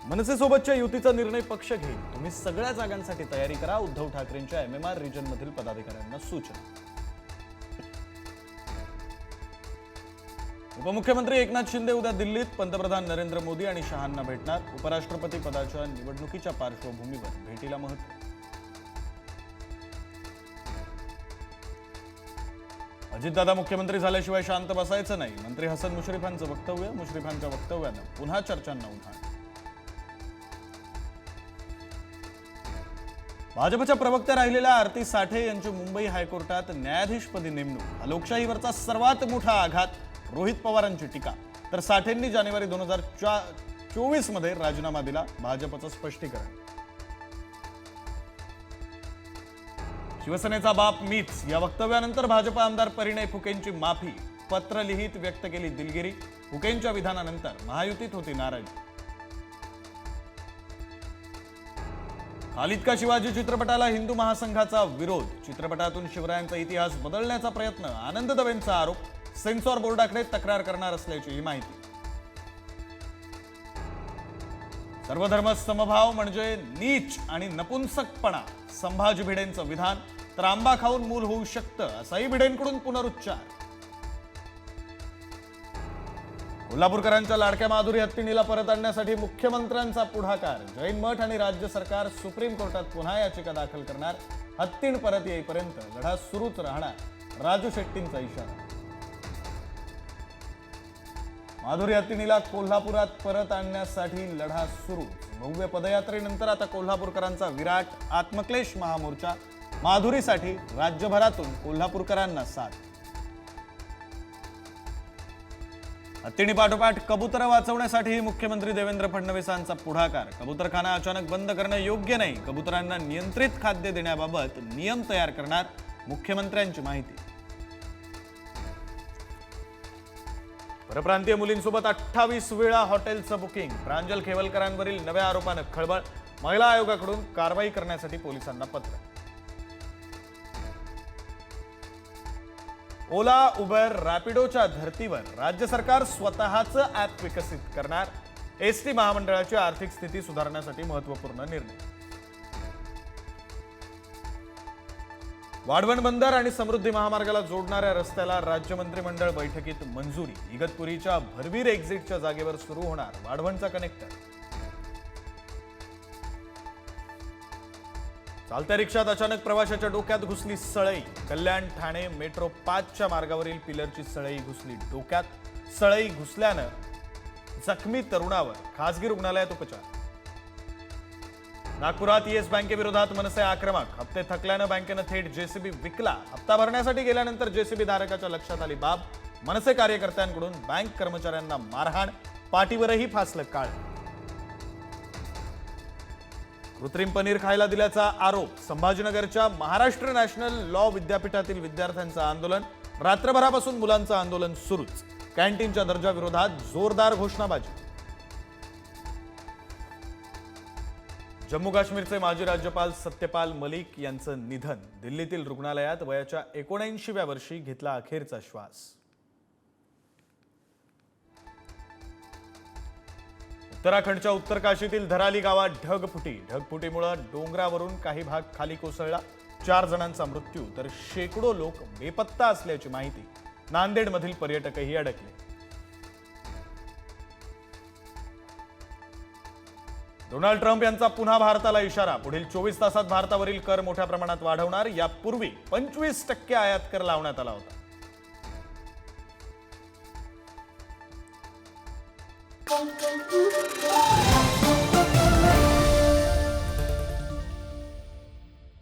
मनसेसोबतच्या युतीचा निर्णय पक्ष घेईल. तुम्ही सगळ्या जागांसाठी तयारी करा. उद्धव ठाकरेंच्या MMR रिजन मधील पदाधिकाऱ्यांना सूचना. उपमुख्यमंत्री एकनाथ शिंदे उद्या दिल्लीत पंतप्रधान नरेंद्र मोदी आणि शहांना भेटणार. उपराष्ट्रपती पदाच्या निवडणुकीच्या पार्श्वभूमीवर भेटीला महत्त्व. अजितदादा मुख्यमंत्री झाल्याशिवाय शांत बसायचं नाही. मंत्री हसन मुश्रीफांचं वक्तव्य. मुश्रीफांच्या वक्तव्यानं पुन्हा चर्चांना उधाण. भाजपच्या प्रवक्त्या राहिलेल्या आरती साठे यांची मुंबई हायकोर्टात न्यायाधीशपदी नेमणूक. हा लोकशाहीवरचा सर्वात मोठा आघात. रोहित पवारांची टीका. तर साठेंनी जानेवारी 2024 मध्ये राजीनामा दिला. भाजपचं स्पष्टीकरण. शिवसेनेचा बाप मीच या वक्तव्यानंतर भाजप आमदार परिणय फुकेंची माफी. पत्र लिहित व्यक्त केली दिलगिरी. फुकेंच्या विधानानंतर महायुतीत होती नाराजी. खालिद का शिवाजी चित्रपटाला हिंदू महासंघाचा विरोध. चित्रपटातून शिवरायांचा इतिहास बदलण्याचा प्रयत्न. आनंद दवेंचा आरोप. सेन्सॉर बोर्डाकडे तक्रार करणार असल्याची माहिती. सर्वधर्म समभाव म्हणजे नीच आणि नपुंसकपणा. संभाजी भिडेंचं विधान. तर आंबा खाऊन मूल होऊ शकतं असाही भिडेंकडून पुनरुच्चार. कोल्हापूरकरांच्या लाडक्या माधुरी हत्तीणीला परत आणण्यासाठी मुख्यमंत्र्यांचा पुढाकार. जैन मठ आणि राज्य सरकार सुप्रीम कोर्टात पुन्हा याचिका दाखल करणार. हत्तीण परत येईपर्यंत लढा सुरूच राहणार. राजू शेट्टींचा इशारा. माधुरी हत्तीणीला कोल्हापुरात परत आणण्यासाठी लढा सुरू. भव्य पदयात्रेनंतर आता कोल्हापूरकरांचा विराट आत्मक्लेश महामोर्चा. माधुरीसाठी राज्यभरातून कोल्हापूरकरांना साथ. हत्तीणी पाठोपाठ कबूतर वाचवण्यासाठी मुख्यमंत्री देवेंद्र फडणवीसांचा पुढाकार. कबूतरखाना अचानक बंद करणं योग्य नाही. कबुतरांना नियंत्रित खाद्य देण्याबाबत नियम तयार करणार. मुख्यमंत्र्यांची माहिती. परप्रांतीय मुलींसोबत 28 वेळा हॉटेलचं बुकिंग. प्रांजल खेवलकरांवरील नव्या आरोपानं खळबळ. महिला आयोगाकडून कारवाई करण्यासाठी पोलिसांना पत्र. ओला, उबर, रॅपिडोच्या धर्तीवर राज्य सरकार स्वतःचं ॲप विकसित करणार. एसटी महामंडळाची आर्थिक स्थिती सुधारण्यासाठी महत्त्वपूर्ण निर्णय. वाढवण बंदर आणि समृद्धी महामार्गाला जोडणाऱ्या रस्त्याला राज्य मंत्रिमंडळ बैठकीत मंजुरी. इगतपुरीच्या भरवीर एक्झिटच्या जागेवर सुरू होणार वाढवणचा कनेक्टर. चालत्या रिक्षात अचानक प्रवाशाच्या डोक्यात घुसली सळई. कल्याण ठाणे मेट्रो 5च्या मार्गावरील पिलरची सळई घुसली डोक्यात. सळई घुसल्यानं जखमी तरुणावर खासगी रुग्णालयात उपचार. नागपुरात येस बँकेविरोधात मनसे आक्रमक. हप्ते थकल्यानं बँकेनं थेट जेसीबी विकला. हप्ता भरण्यासाठी गेल्यानंतर जेसीबी धारकाच्या लक्षात आली बाब. मनसे कार्यकर्त्यांकडून बँक कर्मचाऱ्यांना मारहाण. पाठीवरही फासलं काळ. कृत्रिम पनीर खायला दिल्याचा आरोप. संभाजीनगरच्या महाराष्ट्र नॅशनल लॉ विद्यापीठातील विद्यार्थ्यांचं आंदोलन. रात्रभरापासून मुलांचं आंदोलन सुरूच. कॅन्टीनच्या दर्जाविरोधात जोरदार घोषणाबाजी. जम्मू काश्मीरचे माजी राज्यपाल सत्यपाल मलिक यांचं निधन. दिल्लीतील रुग्णालयात वयाच्या 79व्या वर्षी घेतला अखेरचा श्वास. उत्तराखंडच्या उत्तरकाशीतील धराली गावात ढगफुटी. ढगफुटीमुळे डोंगरावरून काही भाग खाली कोसळला. 4 जणांचा मृत्यू तर शेकडो लोक बेपत्ता असल्याची माहिती. नांदेडमधील पर्यटकही अडकले. डोनाल्ड ट्रम्प यांचा पुन्हा भारताला इशारा. पुढील 24 तासात भारतावरील कर मोठ्या प्रमाणात वाढवणार. यापूर्वी 25% आयात कर लावण्यात आला होता. Thank you.